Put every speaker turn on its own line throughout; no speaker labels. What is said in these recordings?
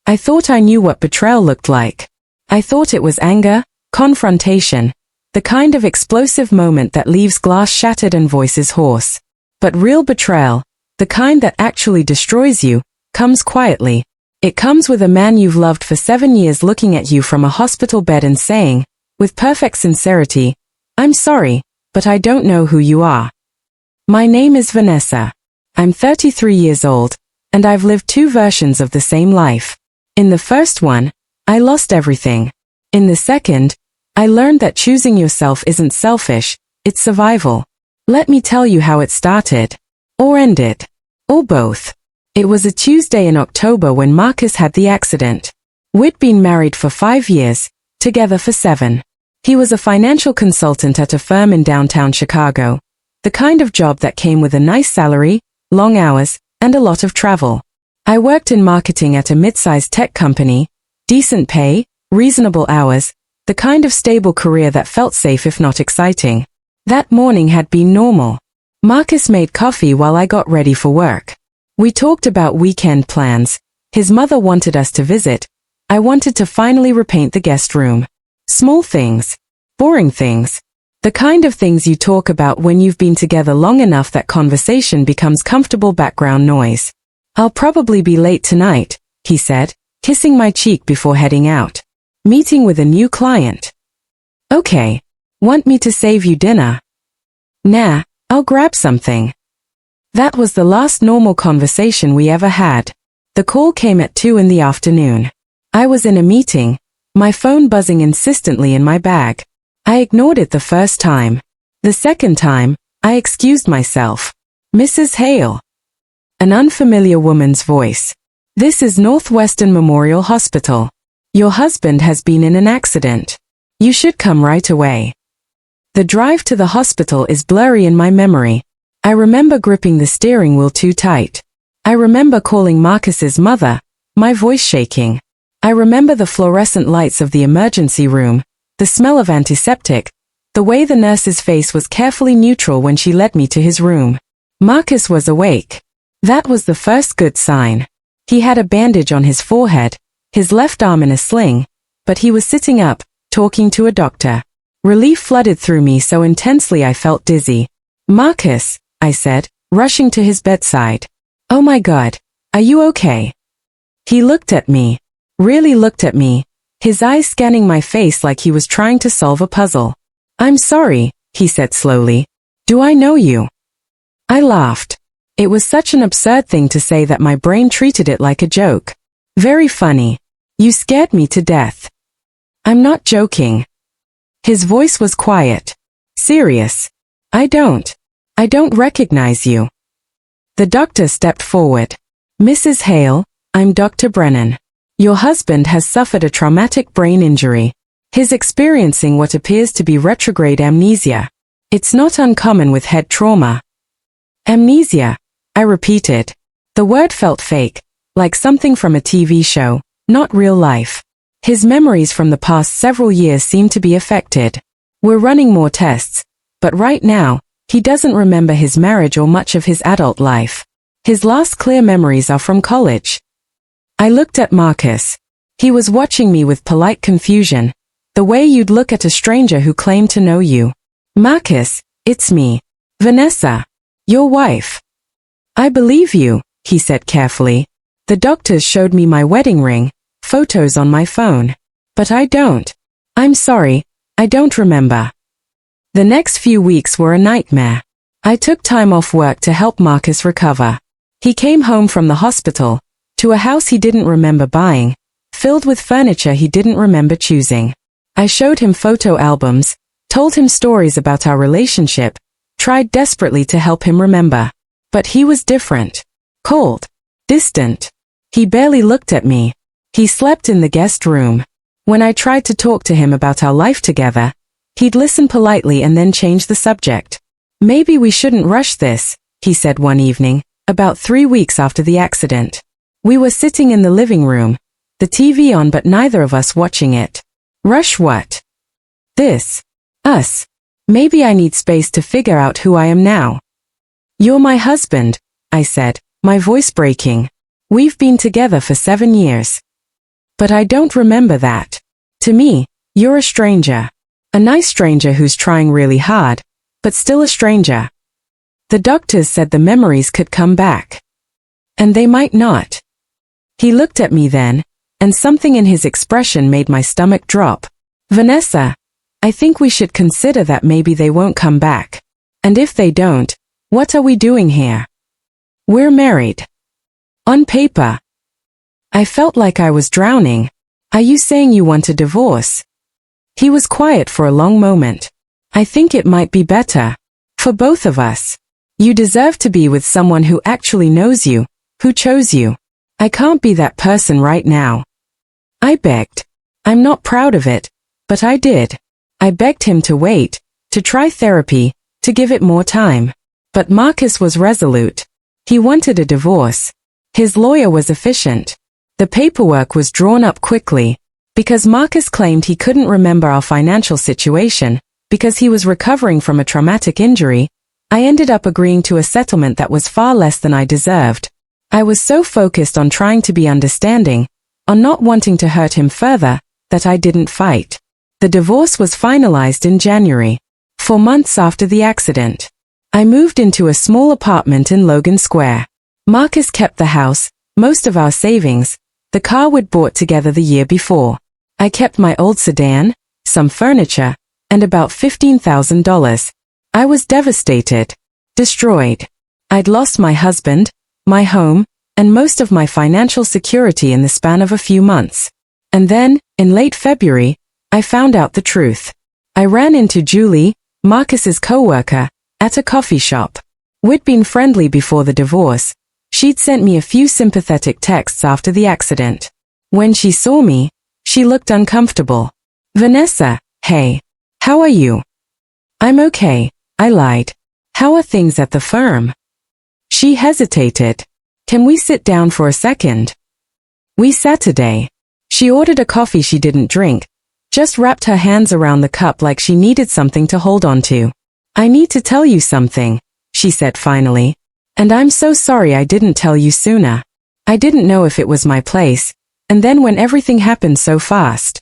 I thought I knew what betrayal looked like. I thought it was anger, confrontation, the kind of explosive moment that leaves glass shattered and voices hoarse. But real betrayal, the kind that actually destroys you, comes quietly. It comes with a man you've loved for 7 years looking at you from a hospital bed and saying, with perfect sincerity, "I'm sorry, but I don't know who you are." My name is Vanessa. I'm 33 years old, and I've lived 2 versions of the same life. In the first one, I lost everything. In the second, I learned that choosing yourself isn't selfish, it's survival. Let me tell you how it started. Or ended. Or both. It was a Tuesday in October when Marcus had the accident. We'd been married for 5 years, together for 7. He was a financial consultant at a firm in downtown Chicago, the kind of job that came with a nice salary, long hours, and a lot of travel. I worked in marketing at a mid-sized tech company, decent pay, reasonable hours, the kind of stable career that felt safe if not exciting. That morning had been normal. Marcus made coffee while I got ready for work. We talked about weekend plans. His mother wanted us to visit. I wanted to finally repaint the guest room. Small things. Boring things. The kind of things you talk about when you've been together long enough that conversation becomes comfortable background noise. "I'll probably be late tonight," he said, kissing my cheek before heading out. "Meeting with a new client." "Okay. Want me to save you dinner?" "Nah, I'll grab something." That was the last normal conversation we ever had. The call came at 2 in the afternoon. I was in a meeting, my phone buzzing insistently in my bag. I ignored it the first time. The second time, I excused myself. "Mrs. Hale." An unfamiliar woman's voice. "This is Northwestern Memorial Hospital. Your husband has been in an accident. You should come right away." The drive to the hospital is blurry in my memory. I remember gripping the steering wheel too tight. I remember calling Marcus's mother, my voice shaking. I remember the fluorescent lights of the emergency room, the smell of antiseptic, the way the nurse's face was carefully neutral when she led me to his room. Marcus was awake. That was the first good sign. He had a bandage on his forehead, his left arm in a sling, but he was sitting up, talking to a doctor. Relief flooded through me so intensely I felt dizzy. "Marcus," I said, rushing to his bedside. "Oh my God, are you okay?" He looked at me. Really looked at me, his eyes scanning my face like he was trying to solve a puzzle. "I'm sorry," he said slowly. "Do I know you?" I laughed. It was such an absurd thing to say that my brain treated it like a joke. "Very funny. You scared me to death." "I'm not joking." His voice was quiet. Serious. I don't recognize you." The doctor stepped forward. "Mrs. Hale, I'm Dr. Brennan. Your husband has suffered a traumatic brain injury. He's experiencing what appears to be retrograde amnesia. It's not uncommon with head trauma." "Amnesia," I repeated. The word felt fake, like something from a TV show, not real life. His memories from the past several years seemed to be affected. We're running more tests, but right now, he doesn't remember his marriage or much of his adult life. His last clear memories are from college. I looked at Marcus. He was watching me with polite confusion, the way you'd look at a stranger who claimed to know you. "Marcus, it's me. Vanessa. Your wife." "I believe you," he said carefully. "The doctors showed me my wedding ring, photos on my phone. But I don't. I'm sorry, I don't remember." The next few weeks were a nightmare. I took time off work to help Marcus recover. He came home from the hospital, to a house he didn't remember buying, filled with furniture he didn't remember choosing. I showed him photo albums, told him stories about our relationship, tried desperately to help him remember. But he was different. Cold. Distant. He barely looked at me. He slept in the guest room. When I tried to talk to him about our life together, he'd listen politely and then change the subject. "Maybe we shouldn't rush this," he said one evening, about 3 weeks after the accident. We were sitting in the living room, the TV on but neither of us watching it. "Rush what?" "This. Us. Maybe I need space to figure out who I am now." "You're my husband," I said, my voice breaking. "We've been together for 7 years. But I don't remember that. To me, you're a stranger. A nice stranger who's trying really hard, but still a stranger. The doctors said the memories could come back. And they might not. He looked at me then, and something in his expression made my stomach drop. Vanessa, I think we should consider that maybe they won't come back. And if they don't, what are we doing here? We're married. On paper. I felt like I was drowning. Are you saying you want a divorce? He was quiet for a long moment. I think it might be better. For both of us. You deserve to be with someone who actually knows you, who chose you. I can't be that person right now. I begged. I'm not proud of it, but I did. I begged him to wait, to try therapy, to give it more time. But Marcus was resolute. He wanted a divorce. His lawyer was efficient. The paperwork was drawn up quickly. Because Marcus claimed he couldn't remember our financial situation, because he was recovering from a traumatic injury, I ended up agreeing to a settlement that was far less than I deserved. I was so focused on trying to be understanding, on not wanting to hurt him further, that I didn't fight. The divorce was finalized in January, 4 months after the accident. I moved into a small apartment in Logan Square. Marcus kept the house, most of our savings, the car we'd bought together the year before. I kept my old sedan, some furniture, and about $15,000. I was devastated. Destroyed. I'd lost my husband, my home, and most of my financial security in the span of a few months. And then, in late February, I found out the truth. I ran into Julie, Marcus's co-worker, at a coffee shop. We'd been friendly before the divorce. She'd sent me a few sympathetic texts after the accident. When she saw me, she looked uncomfortable. Vanessa, hey. How are you? I'm okay, I lied. How are things at the firm? She hesitated. Can we sit down for a second? We sat today. She ordered a coffee she didn't drink, just wrapped her hands around the cup like she needed something to hold on to. I need to tell you something, she said finally. And I'm so sorry I didn't tell you sooner. I didn't know if it was my place, and then when everything happened so fast.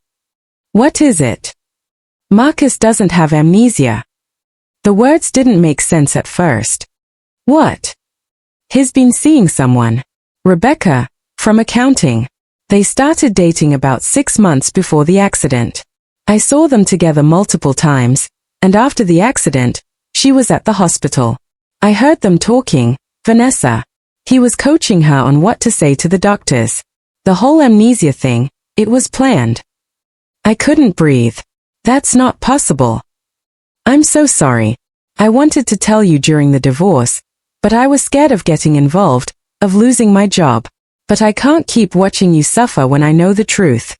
What is it? Marcus doesn't have amnesia. The words didn't make sense at first. What? He's been seeing someone. Rebecca, from accounting. They started dating about 6 months before the accident. I saw them together multiple times, and after the accident, she was at the hospital. I heard them talking, Vanessa. He was coaching her on what to say to the doctors. The whole amnesia thing, it was planned. I couldn't breathe. That's not possible. I'm so sorry. I wanted to tell you during the divorce, but I was scared of getting involved, of losing my job. But I can't keep watching you suffer when I know the truth.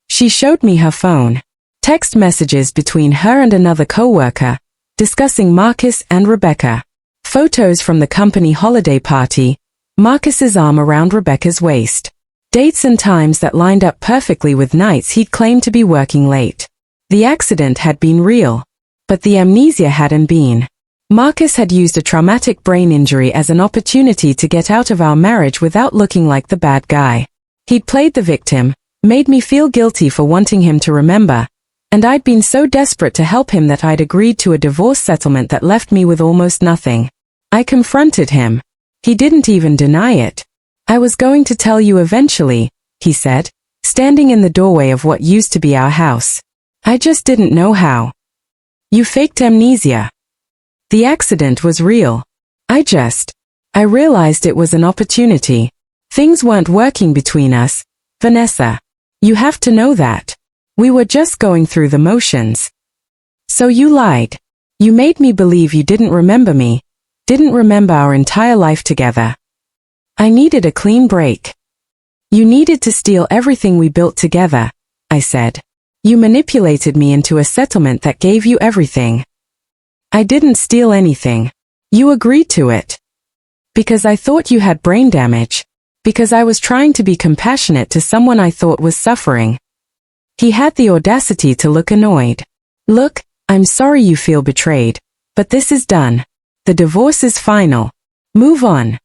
She showed me her phone. Text messages between her and another co-worker, discussing Marcus and Rebecca. Photos from the company holiday party, Marcus's arm around Rebecca's waist. Dates and times that lined up perfectly with nights he'd claimed to be working late. The accident had been real, but the amnesia hadn't been. Marcus had used a traumatic brain injury as an opportunity to get out of our marriage without looking like the bad guy. He'd played the victim, made me feel guilty for wanting him to remember, and I'd been so desperate to help him that I'd agreed to a divorce settlement that left me with almost nothing. I confronted him. He didn't even deny it. I was going to tell you eventually, he said, standing in the doorway of what used to be our house. I just didn't know how. You faked amnesia. The accident was real. I realized it was an opportunity. Things weren't working between us, Vanessa. You have to know that. We were just going through the motions. So you lied. You made me believe you didn't remember me, didn't remember our entire life together. I needed a clean break. You needed to steal everything we built together, I said. You manipulated me into a settlement that gave you everything. I didn't steal anything. You agreed to it. Because I thought you had brain damage. Because I was trying to be compassionate to someone I thought was suffering. He had the audacity to look annoyed. Look, I'm sorry you feel betrayed, but this is done. The divorce is final. Move on.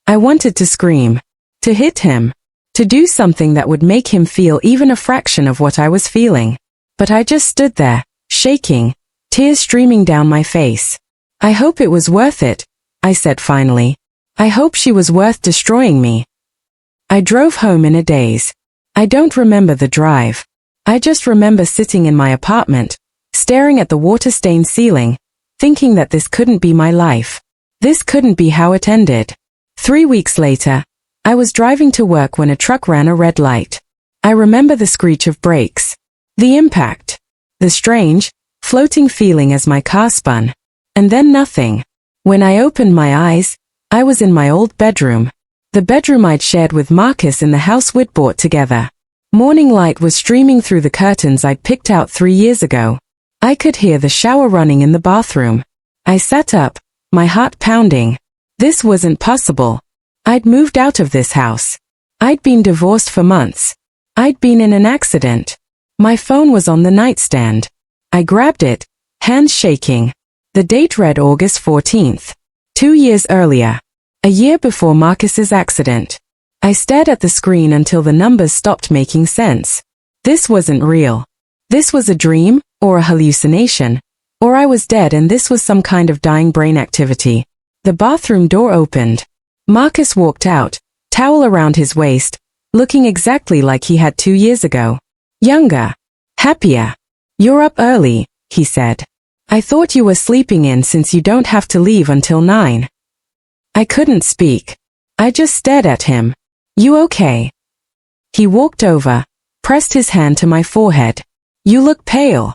I wanted to scream. To hit him. to do something that would make him feel even a fraction of what I was feeling. But I just stood there, shaking, tears streaming down my face. I hope it was worth it, I said finally. I hope she was worth destroying me. I drove home in a daze. I don't remember the drive. I just remember sitting in my apartment, staring at the water-stained ceiling, thinking that this couldn't be my life. This couldn't be how it ended. 3 weeks later, I was driving to work when a truck ran a red light. I remember the screech of brakes, the impact, the strange, floating feeling as my car spun. And then nothing. When I opened my eyes, I was in my old bedroom. The bedroom I'd shared with Marcus in the house we'd bought together. Morning light was streaming through the curtains I'd picked out 3 years ago. I could hear the shower running in the bathroom. I sat up, my heart pounding. This wasn't possible. I'd moved out of this house. I'd been divorced for months. I'd been in an accident. My phone was on the nightstand. I grabbed it, hands shaking. The date read August 14th. 2 years earlier. A year before Marcus's accident. I stared at the screen until the numbers stopped making sense. This wasn't real. This was a dream, or a hallucination. Or I was dead and this was some kind of dying brain activity. The bathroom door opened. Marcus walked out, towel around his waist, looking exactly like he had 2 years ago. Younger. Happier. You're up early, he said. I thought you were sleeping in since you don't have to leave until 9. I couldn't speak. I just stared at him. You okay? He walked over, pressed his hand to my forehead. You look pale.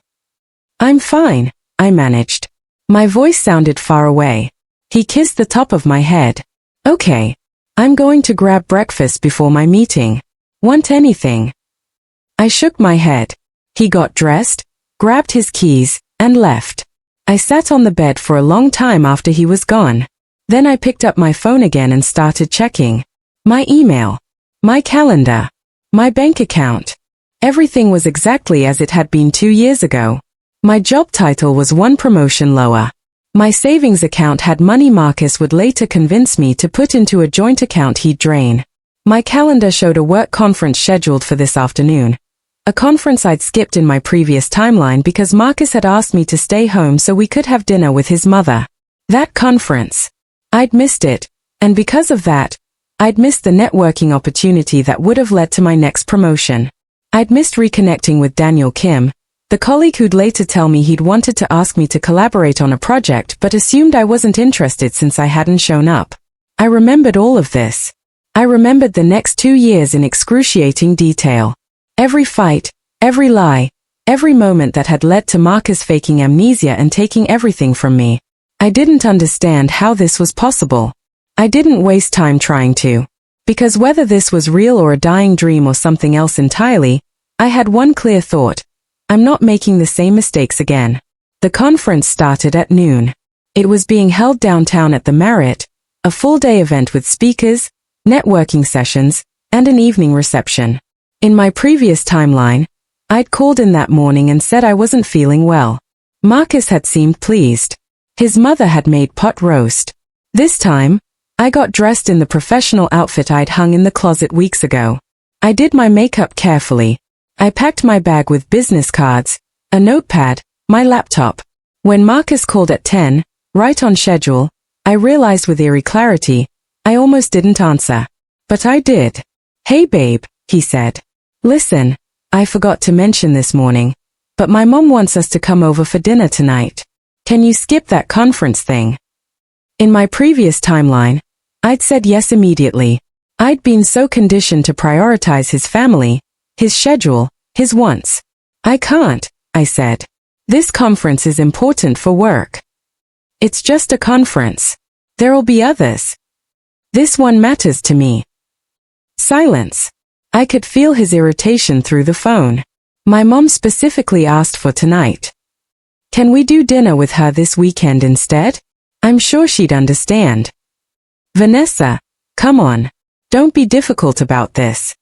I'm fine, I managed. My voice sounded far away. He kissed the top of my head. Okay. I'm going to grab breakfast before my meeting. Want anything? I shook my head. He got dressed, grabbed his keys, and left. I sat on the bed for a long time after he was gone. Then I picked up my phone again and started checking. My email. My calendar. My bank account. Everything was exactly as it had been 2 years ago. My job title was one promotion lower. My savings account had money Marcus would later convince me to put into a joint account he'd drain. My calendar showed a work conference scheduled for this afternoon. A conference I'd skipped in my previous timeline because Marcus had asked me to stay home so we could have dinner with his mother. That conference. I'd missed it, and because of that, I'd missed the networking opportunity that would have led to my next promotion. I'd missed reconnecting with Daniel Kim, the colleague who'd later tell me he'd wanted to ask me to collaborate on a project but assumed I wasn't interested since I hadn't shown up. I remembered all of this. I remembered the next 2 years in excruciating detail. Every fight, every lie, every moment that had led to Marcus faking amnesia and taking everything from me. I didn't understand how this was possible. I didn't waste time trying to. Because whether this was real or a dying dream or something else entirely, I had one clear thought. I'm not making the same mistakes again. The conference started at noon. It was being held downtown at the Marriott, a full-day event with speakers, networking sessions, and an evening reception. In my previous timeline, I'd called in that morning and said I wasn't feeling well. Marcus had seemed pleased. His mother had made pot roast. This time, I got dressed in the professional outfit I'd hung in the closet weeks ago. I did my makeup carefully. I packed my bag with business cards, a notepad, my laptop. When Marcus called at 10, right on schedule, I realized with eerie clarity, I almost didn't answer. But I did. Hey babe, he said. Listen, I forgot to mention this morning, but my mom wants us to come over for dinner tonight. Can you skip that conference thing? In my previous timeline, I'd said yes immediately. I'd been so conditioned to prioritize his family, his schedule, his wants. I can't, I said. This conference is important for work. It's just a conference. There'll be others. This one matters to me. Silence. I could feel his irritation through the phone. My mom specifically asked for tonight. Can we do dinner with her this weekend instead? I'm sure she'd understand. Vanessa, come on. Don't be difficult about this.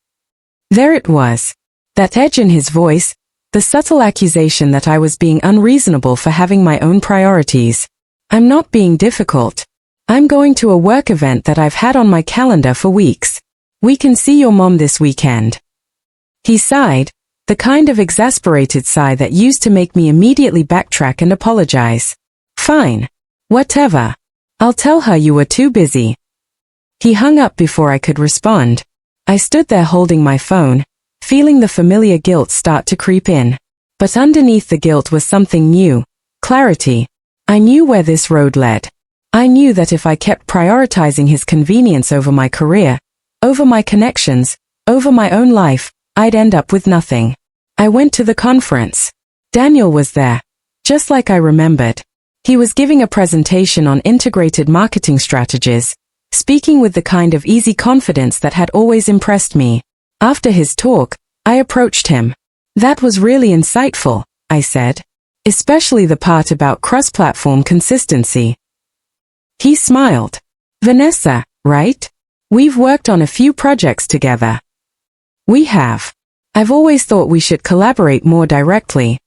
There it was. That edge in his voice, the subtle accusation that I was being unreasonable for having my own priorities. I'm not being difficult. I'm going to a work event that I've had on my calendar for weeks. We can see your mom this weekend. He sighed, the kind of exasperated sigh that used to make me immediately backtrack and apologize. Fine. Whatever. I'll tell her you were too busy. He hung up before I could respond. I stood there holding my phone, feeling the familiar guilt start to creep in. But underneath the guilt was something new, clarity. I knew where this road led. I knew that if I kept prioritizing his convenience over my career, over my connections, over my own life, I'd end up with nothing. I went to the conference. Daniel was there, just like I remembered. He was giving a presentation on integrated marketing strategies, speaking with the kind of easy confidence that had always impressed me. After his talk, I approached him. That was really insightful, I said. Especially the part about cross-platform consistency. He smiled. Vanessa, right? We've worked on a few projects together. We have. I've always thought we should collaborate more directly.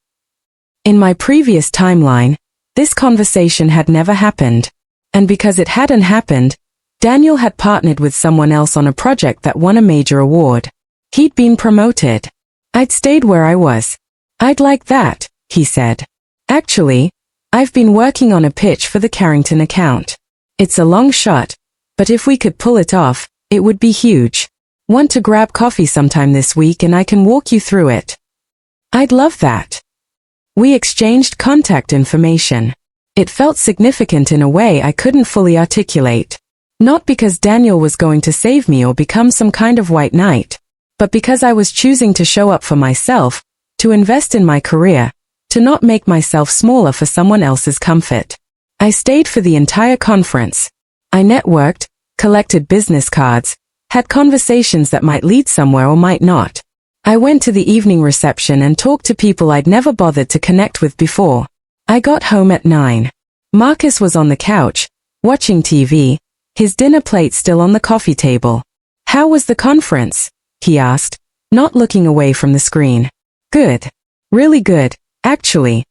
In my previous timeline, this conversation had never happened. And because it hadn't happened, Daniel had partnered with someone else on a project that won a major award. He'd been promoted. I'd stayed where I was. I'd like that, he said. Actually, I've been working on a pitch for the Carrington account. It's a long shot, but if we could pull it off, it would be huge. Want to grab coffee sometime this week and I can walk you through it? I'd love that. We exchanged contact information. It felt significant in a way I couldn't fully articulate. Not because Daniel was going to save me or become some kind of white knight, but because I was choosing to show up for myself, to invest in my career, to not make myself smaller for someone else's comfort. I stayed for the entire conference. I networked, collected business cards, had conversations that might lead somewhere or might not. I went to the evening reception and talked to people I'd never bothered to connect with before. I got home at 9. Marcus was on the couch, watching TV, his dinner plate still on the coffee table. How was the conference? He asked, not looking away from the screen. Good. Really good, actually.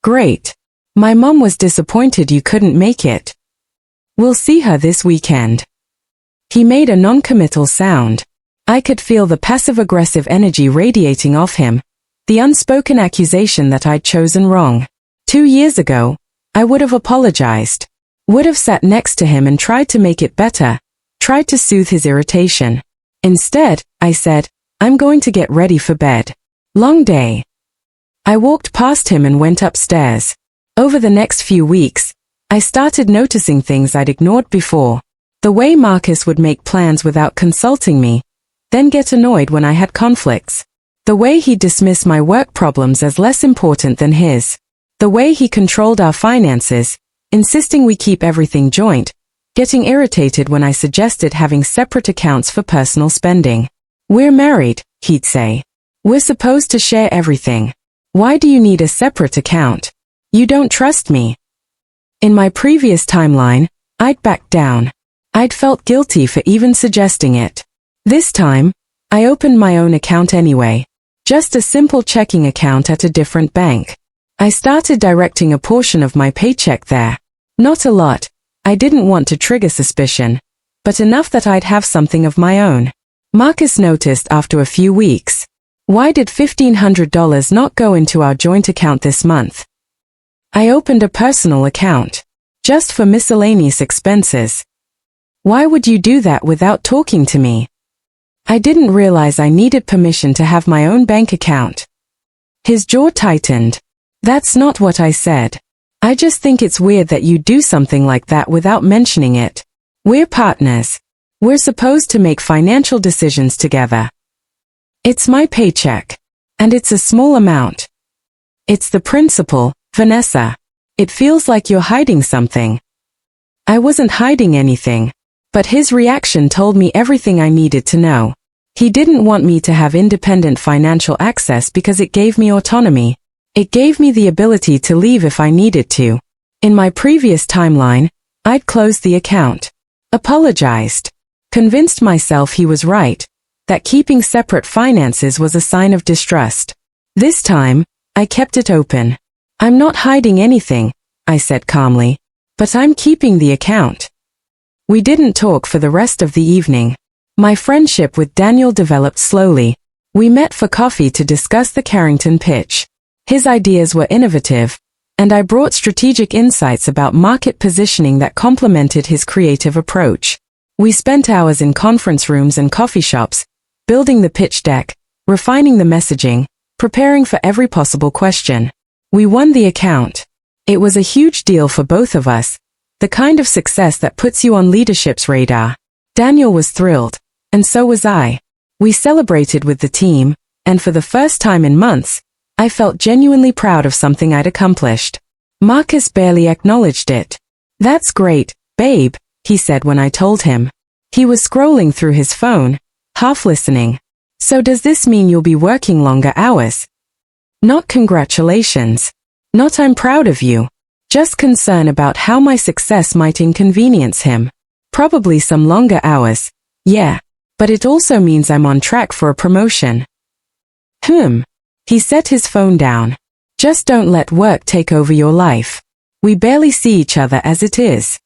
Great. My mom was disappointed you couldn't make it. We'll see her this weekend. He made a non-committal sound. I could feel the passive-aggressive energy radiating off him, the unspoken accusation that I'd chosen wrong. 2 years ago, I would have apologized, would have sat next to him and tried to make it better, tried to soothe his irritation. Instead, I said, I'm going to get ready for bed. Long day. I walked past him and went upstairs. Over the next few weeks, I started noticing things I'd ignored before. The way Marcus would make plans without consulting me, then get annoyed when I had conflicts. The way he'd dismiss my work problems as less important than his. The way he controlled our finances, insisting we keep everything joint, getting irritated when I suggested having separate accounts for personal spending. We're married, he'd say. We're supposed to share everything. Why do you need a separate account? You don't trust me. In my previous timeline, I'd backed down. I'd felt guilty for even suggesting it. This time, I opened my own account anyway. Just a simple checking account at a different bank. I started directing a portion of my paycheck there. Not a lot. I didn't want to trigger suspicion, but enough that I'd have something of my own. Marcus noticed after a few weeks. Why did $1,500 not go into our joint account this month? I opened a personal account. Just for miscellaneous expenses. Why would you do that without talking to me? I didn't realize I needed permission to have my own bank account. His jaw tightened. That's not what I said. I just think it's weird that you do something like that without mentioning it. We're partners. We're supposed to make financial decisions together. It's my paycheck. And it's a small amount. It's the principle, Vanessa. It feels like you're hiding something. I wasn't hiding anything. But his reaction told me everything I needed to know. He didn't want me to have independent financial access because it gave me autonomy. It gave me the ability to leave if I needed to. In my previous timeline, I'd closed the account. Apologized. Convinced myself he was right, that keeping separate finances was a sign of distrust. This time, I kept it open. I'm not hiding anything, I said calmly, but I'm keeping the account. We didn't talk for the rest of the evening. My friendship with Daniel developed slowly. We met for coffee to discuss the Carrington pitch. His ideas were innovative, and I brought strategic insights about market positioning that complemented his creative approach. We spent hours in conference rooms and coffee shops, building the pitch deck, refining the messaging, preparing for every possible question. We won the account. It was a huge deal for both of us, the kind of success that puts you on leadership's radar. Daniel was thrilled, and so was I. We celebrated with the team, and for the first time in months, I felt genuinely proud of something I'd accomplished. Marcus barely acknowledged it. "That's great, babe," he said when I told him. He was scrolling through his phone, half listening. "So does this mean you'll be working longer hours?" "Not congratulations. Not I'm proud of you. Just concern about how my success might inconvenience him. Probably some longer hours. Yeah. But it also means I'm on track for a promotion." He set his phone down. "Just don't let work take over your life. We barely see each other as it is."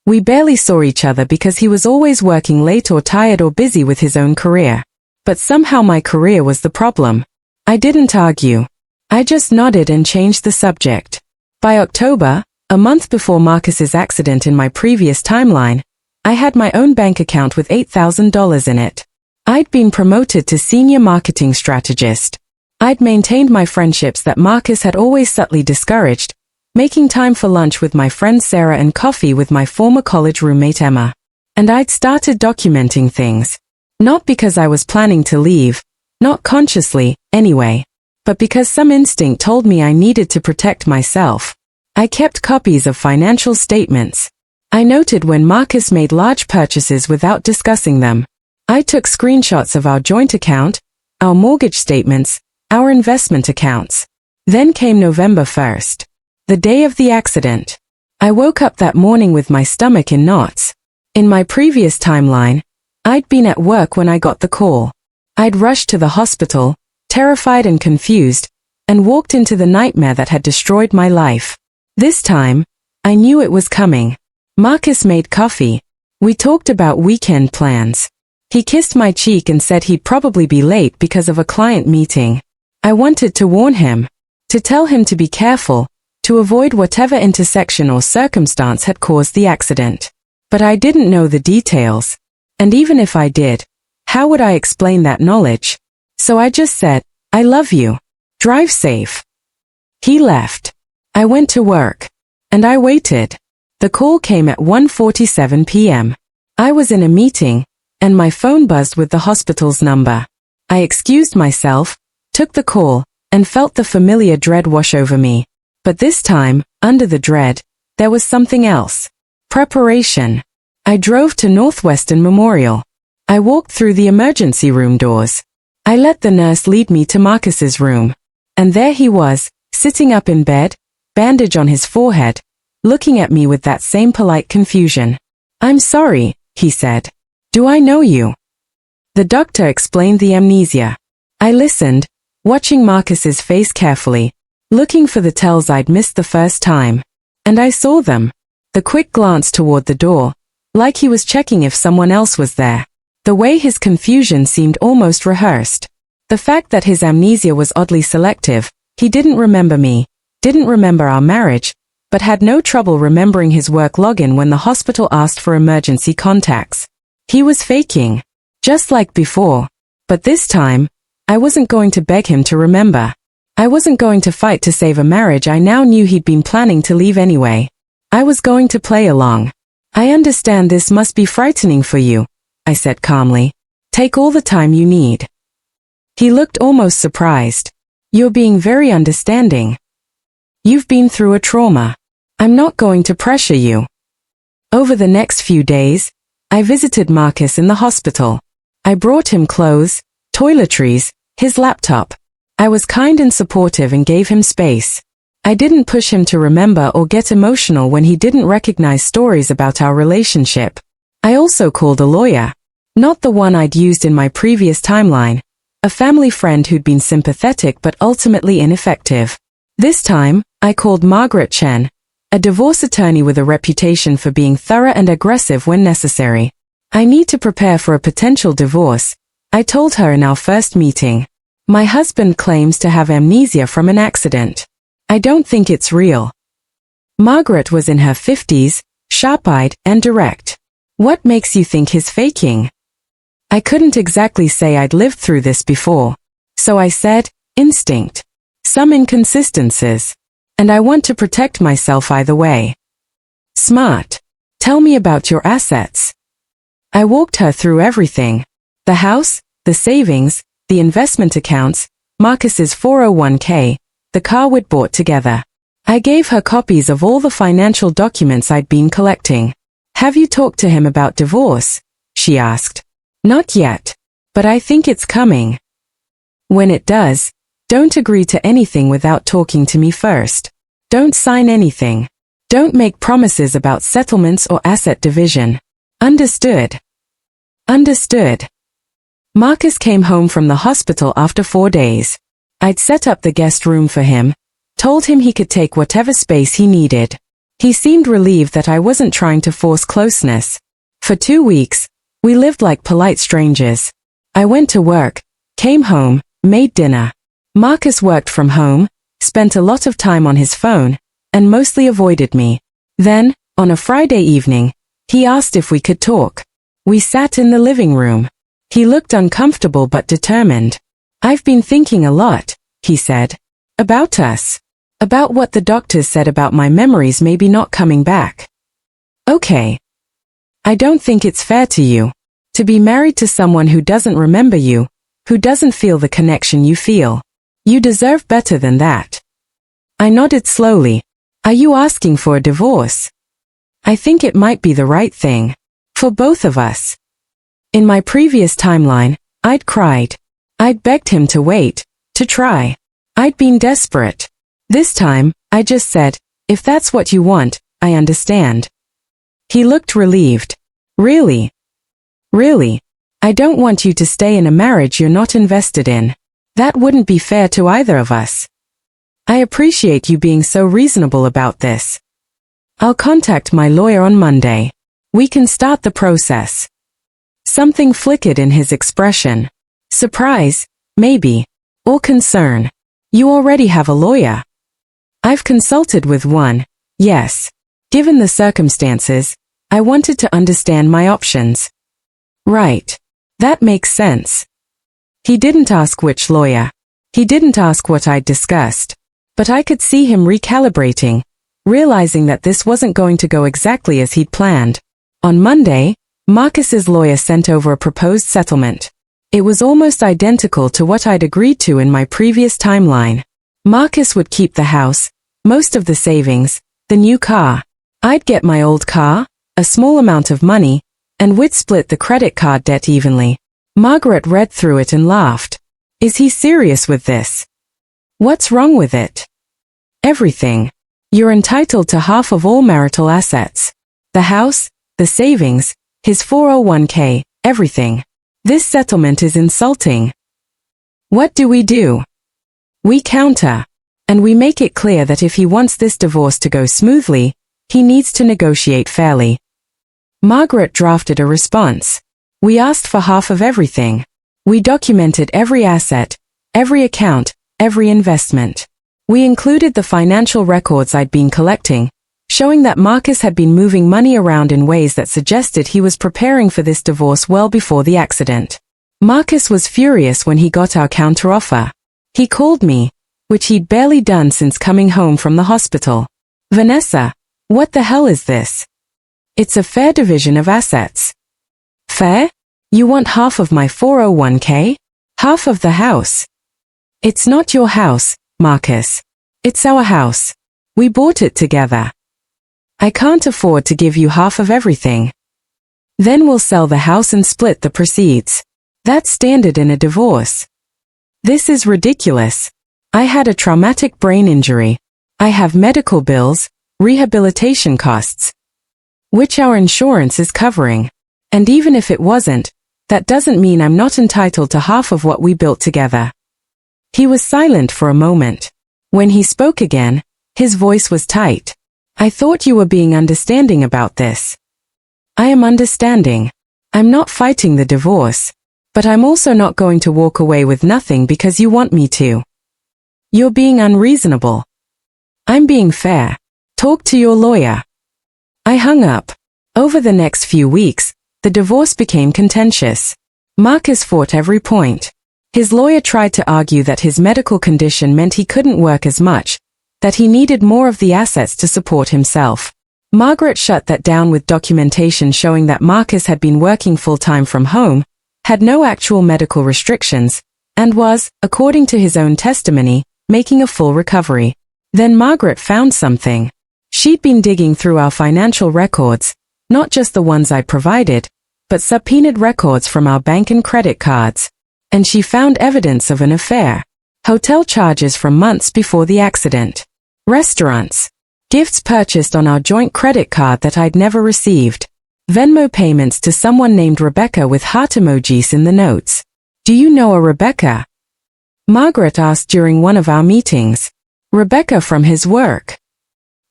We barely saw each other because he was always working late or tired or busy with his own career. But somehow my career was the problem. I didn't argue. I just nodded and changed the subject. By October, a month before Marcus's accident in my previous timeline, I had my own bank account with $8,000 in it. I'd been promoted to senior marketing strategist. I'd maintained my friendships that Marcus had always subtly discouraged, making time for lunch with my friend Sarah and coffee with my former college roommate Emma. And I'd started documenting things. Not because I was planning to leave, not consciously, anyway, but because some instinct told me I needed to protect myself. I kept copies of financial statements. I noted when Marcus made large purchases without discussing them. I took screenshots of our joint account, our mortgage statements, our investment accounts. Then came November 1st, the day of the accident. I woke up that morning with my stomach in knots. In my previous timeline, I'd been at work when I got the call. I'd rushed to the hospital, terrified and confused, and walked into the nightmare that had destroyed my life. This time, I knew it was coming. Marcus made coffee. We talked about weekend plans. He kissed my cheek and said he'd probably be late because of a client meeting. I wanted to warn him, to tell him to be careful, to avoid whatever intersection or circumstance had caused the accident. But I didn't know the details. And even if I did, how would I explain that knowledge? So I just said, "I love you. Drive safe." He left. I went to work. And I waited. The call came at 1:47 p.m. I was in a meeting, and my phone buzzed with the hospital's number. I excused myself, took the call, and felt the familiar dread wash over me. But this time, under the dread, there was something else. Preparation. I drove to Northwestern Memorial. I walked through the emergency room doors. I let the nurse lead me to Marcus's room. And there he was, sitting up in bed, bandage on his forehead, looking at me with that same polite confusion. "I'm sorry," he said. "Do I know you?" The doctor explained the amnesia. I listened, watching Marcus's face carefully, looking for the tells I'd missed the first time. And I saw them. The quick glance toward the door, like he was checking if someone else was there. The way his confusion seemed almost rehearsed. The fact that his amnesia was oddly selective. He didn't remember me, didn't remember our marriage, but had no trouble remembering his work login when the hospital asked for emergency contacts. He was faking, just like before. But this time, I wasn't going to beg him to remember. I wasn't going to fight to save a marriage I now knew he'd been planning to leave anyway. I was going to play along. "I understand this must be frightening for you," I said calmly. "Take all the time you need." He looked almost surprised. "You're being very understanding. You've been through a trauma. I'm not going to pressure you." Over the next few days, I visited Marcus in the hospital. I brought him clothes, toiletries, his laptop. I was kind and supportive and gave him space. I didn't push him to remember or get emotional when he didn't recognize stories about our relationship. I also called a lawyer. Not the one I'd used in my previous timeline. A family friend who'd been sympathetic but ultimately ineffective. This time, I called Margaret Chen, a divorce attorney with a reputation for being thorough and aggressive when necessary. I need to prepare for a potential divorce, I told her in our first meeting. My husband claims to have amnesia from an accident. I don't think it's real. Margaret was in her 50s, sharp-eyed and direct. What makes you think he's faking? I couldn't exactly say I'd lived through this before. So I said, instinct. Some inconsistencies. And I want to protect myself either way. Smart. Tell me about your assets. I walked her through everything. The house, the savings, the investment accounts, Marcus's 401k, the car we'd bought together. I gave her copies of all the financial documents I'd been collecting. Have you talked to him about divorce? She asked. Not yet. But I think it's coming. When it does, don't agree to anything without talking to me first. Don't sign anything. Don't make promises about settlements or asset division. Understood? Understood. Marcus came home from the hospital after 4 days. I'd set up the guest room for him, told him he could take whatever space he needed. He seemed relieved that I wasn't trying to force closeness. For 2 weeks, we lived like polite strangers. I went to work, came home, made dinner. Marcus worked from home, spent a lot of time on his phone, and mostly avoided me. Then, on a Friday evening, he asked if we could talk. We sat in the living room. He looked uncomfortable but determined. I've been thinking a lot, he said. About us. About what the doctors said about my memories maybe not coming back. Okay. I don't think it's fair to you. To be married to someone who doesn't remember you, who doesn't feel the connection you feel. You deserve better than that. I nodded slowly. Are you asking for a divorce? I think it might be the right thing. For both of us. In my previous timeline, I'd cried. I'd begged him to wait, to try. I'd been desperate. This time, I just said, if that's what you want, I understand. He looked relieved. Really? Really? I don't want you to stay in a marriage you're not invested in. That wouldn't be fair to either of us. I appreciate you being so reasonable about this. I'll contact my lawyer on Monday. We can start the process. Something flickered in his expression. Surprise, maybe. Or concern. You already have a lawyer. I've consulted with one, yes. Given the circumstances, I wanted to understand my options. Right. That makes sense. He didn't ask which lawyer. He didn't ask what I'd discussed. But I could see him recalibrating, realizing that this wasn't going to go exactly as he'd planned. On Monday, Marcus's lawyer sent over a proposed settlement. It was almost identical to what I'd agreed to in my previous timeline. Marcus would keep the house, most of the savings, the new car. I'd get my old car, a small amount of money, and we'd split the credit card debt evenly. Margaret read through it and laughed. Is he serious with this? What's wrong with it? Everything. You're entitled to half of all marital assets. The house, the savings, his 401k, everything. This settlement is insulting. What do? We counter. And we make it clear that if he wants this divorce to go smoothly, he needs to negotiate fairly. Margaret drafted a response. We asked for half of everything. We documented every asset, every account, every investment. We included the financial records I'd been collecting, showing that Marcus had been moving money around in ways that suggested he was preparing for this divorce well before the accident. Marcus was furious when he got our counteroffer. He called me, which he'd barely done since coming home from the hospital. Vanessa, what the hell is this? It's a fair division of assets. Fair? You want half of my 401k? Half of the house? It's not your house, Marcus. It's our house. We bought it together. I can't afford to give you half of everything. Then we'll sell the house and split the proceeds. That's standard in a divorce. This is ridiculous. I had a traumatic brain injury. I have medical bills, rehabilitation costs, which our insurance is covering. And even if it wasn't, that doesn't mean I'm not entitled to half of what we built together. He was silent for a moment. When he spoke again, his voice was tight. I thought you were being understanding about this. I am understanding. I'm not fighting the divorce, but I'm also not going to walk away with nothing because you want me to. You're being unreasonable. I'm being fair. Talk to your lawyer. I hung up. Over the next few weeks, the divorce became contentious. Marcus fought every point. His lawyer tried to argue that his medical condition meant he couldn't work as much, that he needed more of the assets to support himself. Margaret shut that down with documentation showing that Marcus had been working full-time from home, had no actual medical restrictions, and was, according to his own testimony, making a full recovery. Then Margaret found something. She'd been digging through our financial records, not just the ones I'd provided, but subpoenaed records from our bank and credit cards. And she found evidence of an affair. Hotel charges from months before the accident. Restaurants. Gifts purchased on our joint credit card that I'd never received. Venmo payments to someone named Rebecca with heart emojis in the notes. Do you know a Rebecca? Margaret asked during one of our meetings. Rebecca from his work.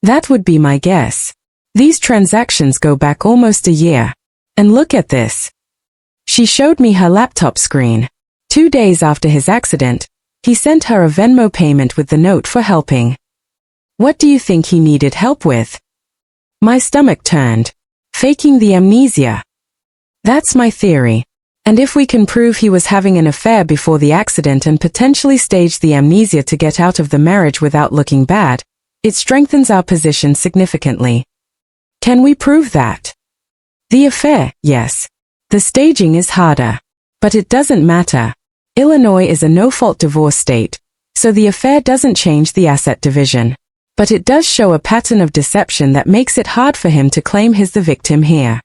That would be my guess. These transactions go back almost a year. And look at this. She showed me her laptop screen. 2 days after his accident, he sent her a Venmo payment with the note for helping. What do you think he needed help with? My stomach turned. Faking the amnesia. That's my theory. And if we can prove he was having an affair before the accident and potentially staged the amnesia to get out of the marriage without looking bad, it strengthens our position significantly. Can we prove that? The affair, yes. The staging is harder. But it doesn't matter. Illinois is a no-fault divorce state, so the affair doesn't change the asset division. But it does show a pattern of deception that makes it hard for him to claim he's the victim here.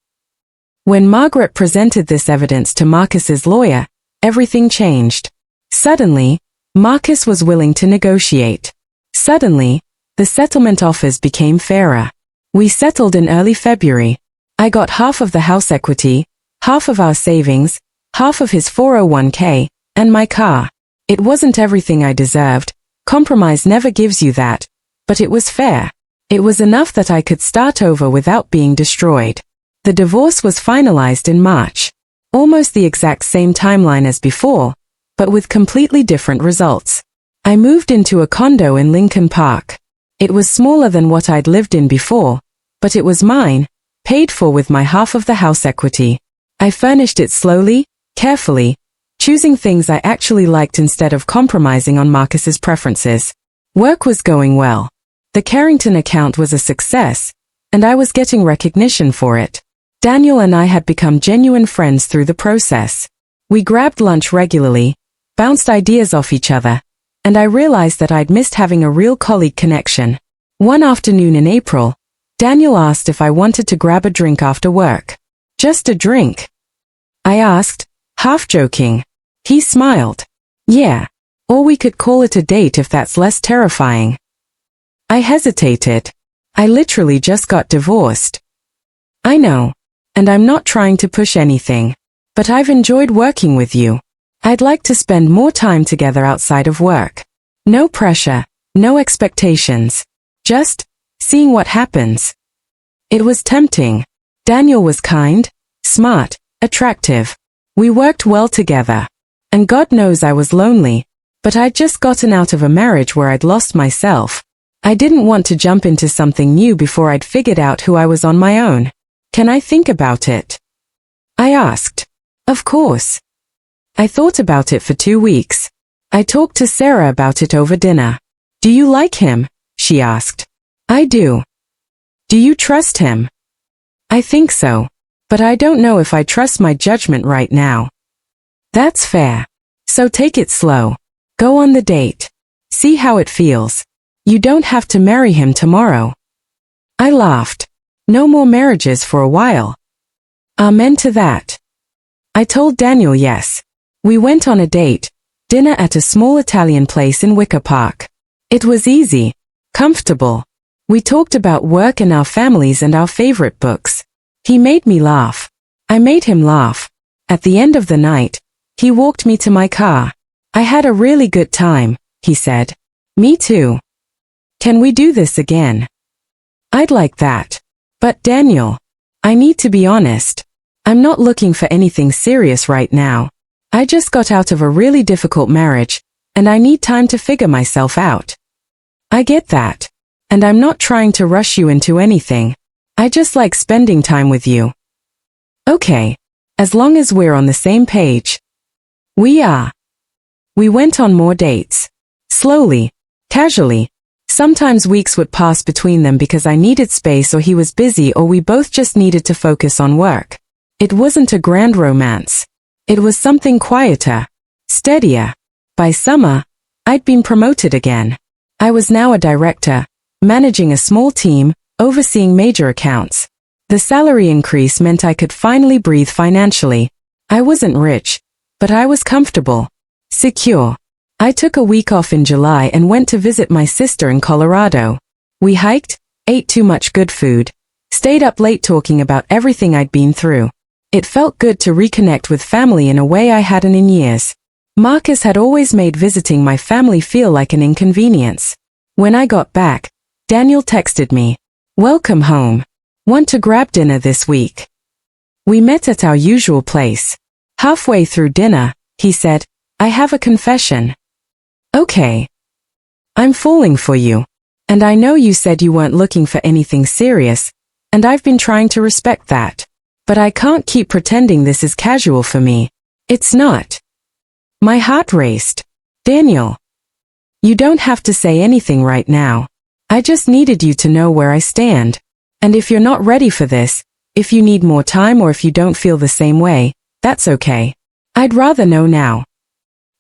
When Margaret presented this evidence to Marcus's lawyer, everything changed. Suddenly, Marcus was willing to negotiate. Suddenly, the settlement offers became fairer. We settled in early February. I got half of the house equity, half of our savings, half of his 401k, and my car. It wasn't everything I deserved. Compromise never gives you that. But it was fair. It was enough that I could start over without being destroyed. The divorce was finalized in March. Almost the exact same timeline as before, but with completely different results. I moved into a condo in Lincoln Park. It was smaller than what I'd lived in before, but it was mine, paid for with my half of the house equity. I furnished it slowly, carefully, choosing things I actually liked instead of compromising on Marcus's preferences. Work was going well. The Carrington account was a success, and I was getting recognition for it. Daniel and I had become genuine friends through the process. We grabbed lunch regularly, bounced ideas off each other, and I realized that I'd missed having a real colleague connection. One afternoon in April, Daniel asked if I wanted to grab a drink after work. Just a drink? I asked, half joking. He smiled. Yeah. Or we could call it a date if that's less terrifying. I hesitated. I literally just got divorced. I know. And I'm not trying to push anything. But I've enjoyed working with you. I'd like to spend more time together outside of work. No pressure, no expectations. Just seeing what happens. It was tempting. Daniel was kind, smart, attractive. We worked well together. And God knows I was lonely. But I'd just gotten out of a marriage where I'd lost myself. I didn't want to jump into something new before I'd figured out who I was on my own. Can I think about it? I asked. Of course. I thought about it for 2 weeks. I talked to Sarah about it over dinner. Do you like him? She asked. I do. Do you trust him? I think so. But I don't know if I trust my judgment right now. That's fair. So take it slow. Go on the date. See how it feels. You don't have to marry him tomorrow. I laughed. No more marriages for a while. Amen to that. I told Daniel yes. We went on a date, dinner at a small Italian place in Wicker Park. It was easy, comfortable. We talked about work and our families and our favorite books. He made me laugh. I made him laugh. At the end of the night, he walked me to my car. I had a really good time, he said. Me too. Can we do this again? I'd like that. But Daniel, I need to be honest. I'm not looking for anything serious right now. I just got out of a really difficult marriage, and I need time to figure myself out. I get that. And I'm not trying to rush you into anything. I just like spending time with you. Okay. As long as we're on the same page. We are. We went on more dates. Slowly. Casually. Sometimes weeks would pass between them because I needed space or he was busy or we both just needed to focus on work. It wasn't a grand romance. It was something quieter. Steadier. By summer, I'd been promoted again. I was now a director, managing a small team, overseeing major accounts. The salary increase meant I could finally breathe financially. I wasn't rich, but I was comfortable. Secure. I took a week off in July and went to visit my sister in Colorado. We hiked, ate too much good food, stayed up late talking about everything I'd been through. It felt good to reconnect with family in a way I hadn't in years. Marcus had always made visiting my family feel like an inconvenience. When I got back, Daniel texted me, "Welcome home. Want to grab dinner this week?" We met at our usual place. Halfway through dinner, he said, "I have a confession." Okay. I'm falling for you. And I know you said you weren't looking for anything serious, and I've been trying to respect that. But I can't keep pretending this is casual for me. It's not. My heart raced. Daniel. You don't have to say anything right now. I just needed you to know where I stand. And if you're not ready for this, if you need more time or if you don't feel the same way, that's okay. I'd rather know now.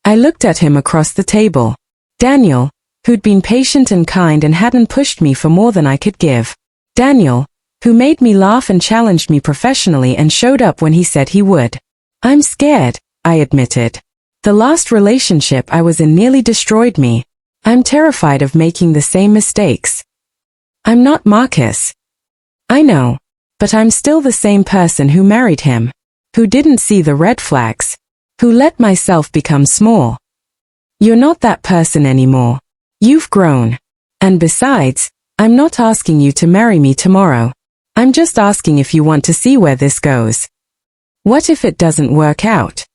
I looked at him across the table. Daniel, who'd been patient and kind and hadn't pushed me for more than I could give. Daniel, who made me laugh and challenged me professionally and showed up when he said he would. I'm scared, I admitted. The last relationship I was in nearly destroyed me. I'm terrified of making the same mistakes. I'm not Marcus. I know, but I'm still the same person who married him, who didn't see the red flags, who let myself become small. You're not that person anymore. You've grown. And besides, I'm not asking you to marry me tomorrow. I'm just asking if you want to see where this goes. What if it doesn't work out?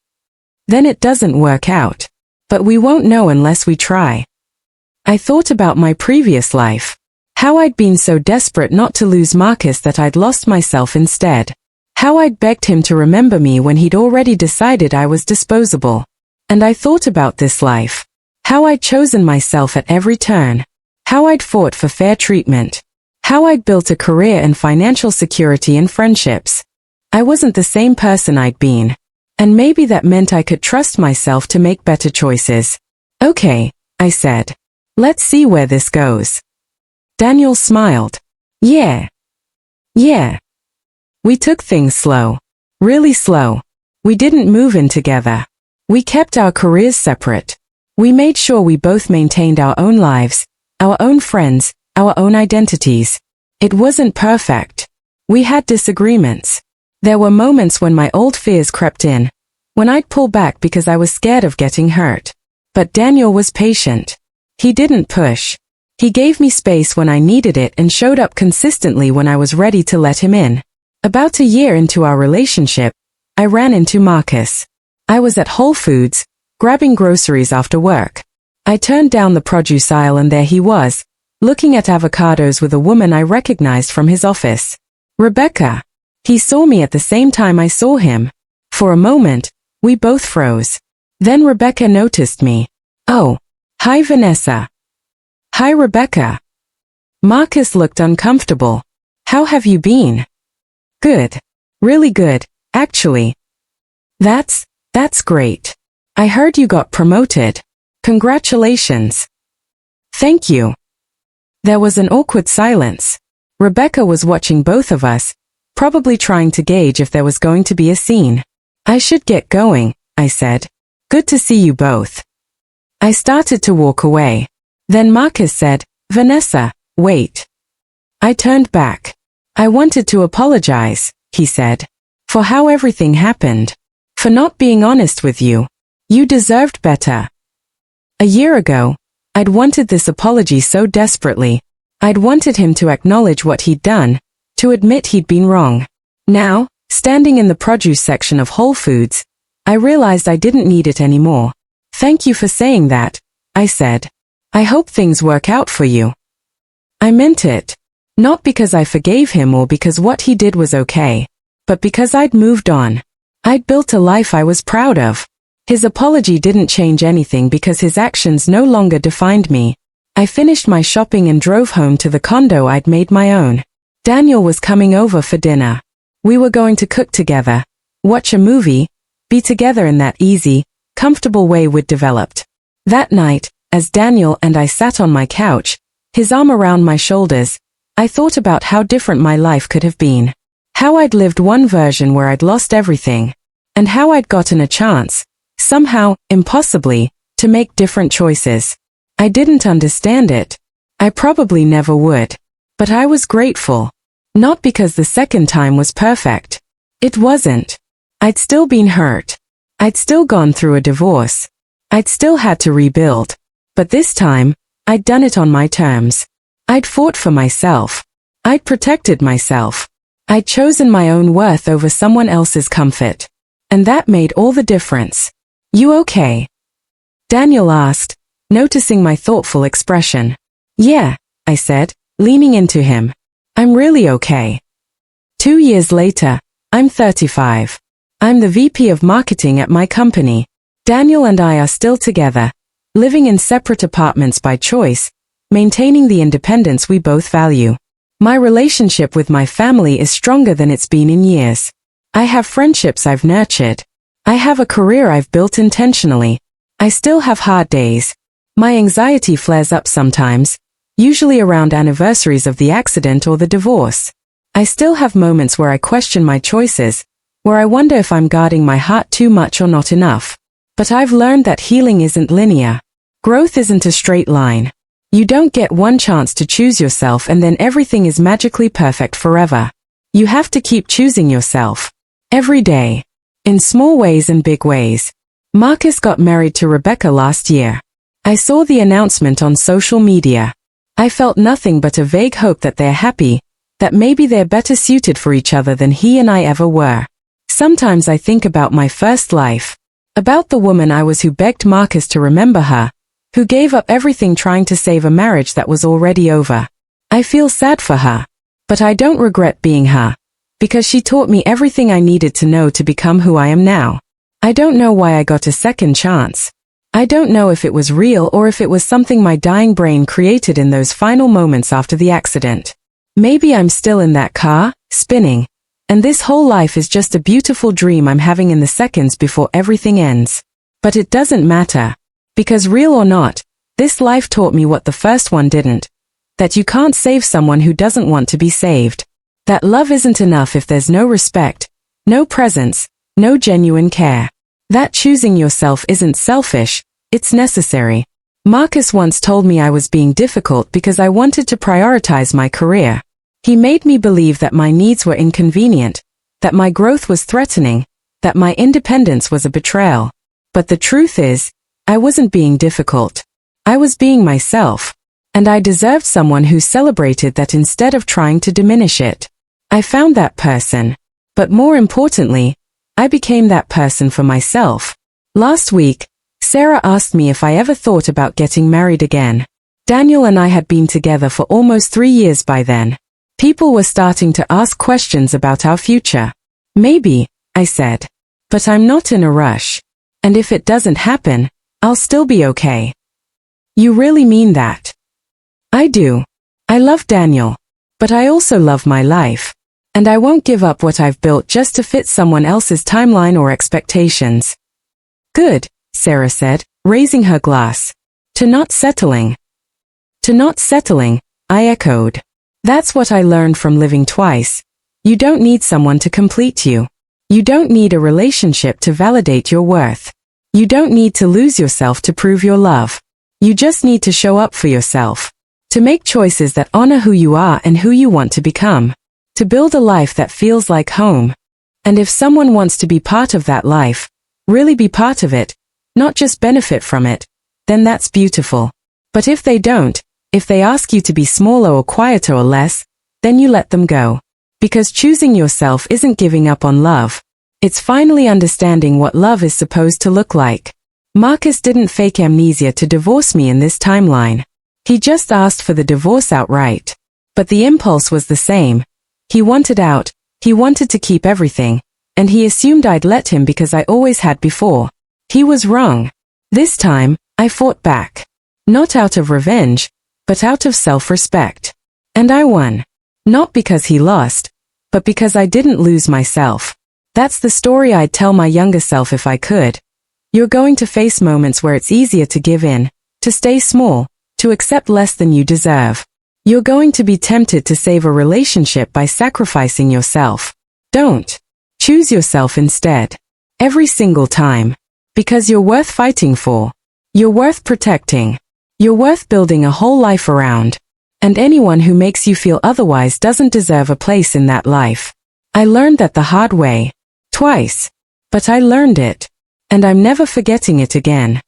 Then it doesn't work out. But we won't know unless we try. I thought about my previous life. How I'd been so desperate not to lose Marcus that I'd lost myself instead. How I'd begged him to remember me when he'd already decided I was disposable. And I thought about this life. How I'd chosen myself at every turn. How I'd fought for fair treatment. How I'd built a career and financial security and friendships. I wasn't the same person I'd been. And maybe that meant I could trust myself to make better choices. Okay, I said. Let's see where this goes. Daniel smiled. Yeah. We took things slow. Really slow. We didn't move in together. We kept our careers separate. We made sure we both maintained our own lives, our own friends, our own identities. It wasn't perfect. We had disagreements. There were moments when my old fears crept in, when I'd pull back because I was scared of getting hurt. But Daniel was patient. He didn't push. He gave me space when I needed it and showed up consistently when I was ready to let him in. About a year into our relationship, I ran into Marcus. I was at Whole Foods, grabbing groceries after work. I turned down the produce aisle and there he was, looking at avocados with a woman I recognized from his office. Rebecca. He saw me at the same time I saw him. For a moment, we both froze. Then Rebecca noticed me. Oh, hi Vanessa. Hi Rebecca. Marcus looked uncomfortable. How have you been? Good. Really good, actually. That's great. I heard you got promoted. Congratulations. Thank you. There was an awkward silence. Rebecca was watching both of us, probably trying to gauge if there was going to be a scene. I should get going, I said. Good to see you both. I started to walk away. Then Marcus said, Vanessa, wait. I turned back. I wanted to apologize, he said, for how everything happened. For not being honest with you. You deserved better. A year ago, I'd wanted this apology so desperately. I'd wanted him to acknowledge what he'd done, to admit he'd been wrong. Now, Standing in the produce section of Whole Foods, I realized I didn't need it anymore. "Thank you for saying that," I said. "I hope things work out for you." I meant it. Not because I forgave him or because what he did was okay, but because I'd moved on. I'd built a life I was proud of. His apology didn't change anything because his actions no longer defined me. I finished my shopping and drove home to the condo I'd made my own. Daniel was coming over for dinner. We were going to cook together, watch a movie, be together in that easy, comfortable way we'd developed. That night, as Daniel and I sat on my couch, his arm around my shoulders, I thought about how different my life could have been. How I'd lived one version where I'd lost everything, and how I'd gotten a chance, somehow, impossibly, to make different choices. I didn't understand it. I probably never would. But I was grateful. Not because the second time was perfect. It wasn't. I'd still been hurt. I'd still gone through a divorce. I'd still had to rebuild. But this time, I'd done it on my terms. I'd fought for myself. I'd protected myself. I'd chosen my own worth over someone else's comfort. And that made all the difference. "You okay?" Daniel asked, noticing my thoughtful expression. "Yeah," I said, leaning into him. "I'm really okay." 2 years later, I'm 35. I'm the VP of marketing at my company. Daniel and I are still together, living in separate apartments by choice, maintaining the independence we both value. My relationship with my family is stronger than it's been in years. I have friendships I've nurtured. I have a career I've built intentionally. I still have hard days. My anxiety flares up sometimes, usually around anniversaries of the accident or the divorce. I still have moments where I question my choices, where I wonder if I'm guarding my heart too much or not enough. But I've learned that healing isn't linear. Growth isn't a straight line. You don't get one chance to choose yourself and then everything is magically perfect forever. You have to keep choosing yourself. Every day. In small ways and big ways. Marcus got married to Rebecca last year. I saw the announcement on social media. I felt nothing but a vague hope that they're happy, that maybe they're better suited for each other than he and I ever were. Sometimes I think about my first life. About the woman I was who begged Marcus to remember her, who gave up everything trying to save a marriage that was already over. I feel sad for her, but I don't regret being her, because she taught me everything I needed to know to become who I am now. I don't know why I got a second chance. I don't know if it was real or if it was something my dying brain created in those final moments after the accident. Maybe I'm still in that car, spinning, and this whole life is just a beautiful dream I'm having in the seconds before everything ends. But it doesn't matter. Because real or not, this life taught me what the first one didn't. That you can't save someone who doesn't want to be saved. That love isn't enough if there's no respect, no presence, no genuine care. That choosing yourself isn't selfish, it's necessary. Marcus once told me I was being difficult because I wanted to prioritize my career. He made me believe that my needs were inconvenient, that my growth was threatening, that my independence was a betrayal. But the truth is, I wasn't being difficult. I was being myself. And I deserved someone who celebrated that instead of trying to diminish it. I found that person. But more importantly, I became that person for myself. Last week, Sarah asked me if I ever thought about getting married again. Daniel and I had been together for almost 3 years by then. People were starting to ask questions about our future. Maybe, I said. But I'm not in a rush. And if it doesn't happen, I'll still be okay. You really mean that? I do. I love Daniel. But I also love my life. And I won't give up what I've built just to fit someone else's timeline or expectations. Good, Sarah said, raising her glass. To not settling. To not settling, I echoed. That's what I learned from living twice. You don't need someone to complete you. You don't need a relationship to validate your worth. You don't need to lose yourself to prove your love. You just need to show up for yourself. To make choices that honor who you are and who you want to become. To build a life that feels like home. And if someone wants to be part of that life, really be part of it, not just benefit from it, then that's beautiful. But if they don't, if they ask you to be smaller or quieter or less, then you let them go. Because choosing yourself isn't giving up on love. It's finally understanding what love is supposed to look like. Marcus didn't fake amnesia to divorce me in this timeline. He just asked for the divorce outright. But the impulse was the same. He wanted out, he wanted to keep everything, and he assumed I'd let him because I always had before. He was wrong. This time, I fought back. Not out of revenge, but out of self-respect. And I won. Not because he lost, but because I didn't lose myself. That's the story I'd tell my younger self if I could. You're going to face moments where it's easier to give in, to stay small, to accept less than you deserve. You're going to be tempted to save a relationship by sacrificing yourself. Don't. Choose yourself instead. Every single time. Because you're worth fighting for. You're worth protecting. You're worth building a whole life around. And anyone who makes you feel otherwise doesn't deserve a place in that life. I learned that the hard way. Twice. But I learned it. And I'm never forgetting it again.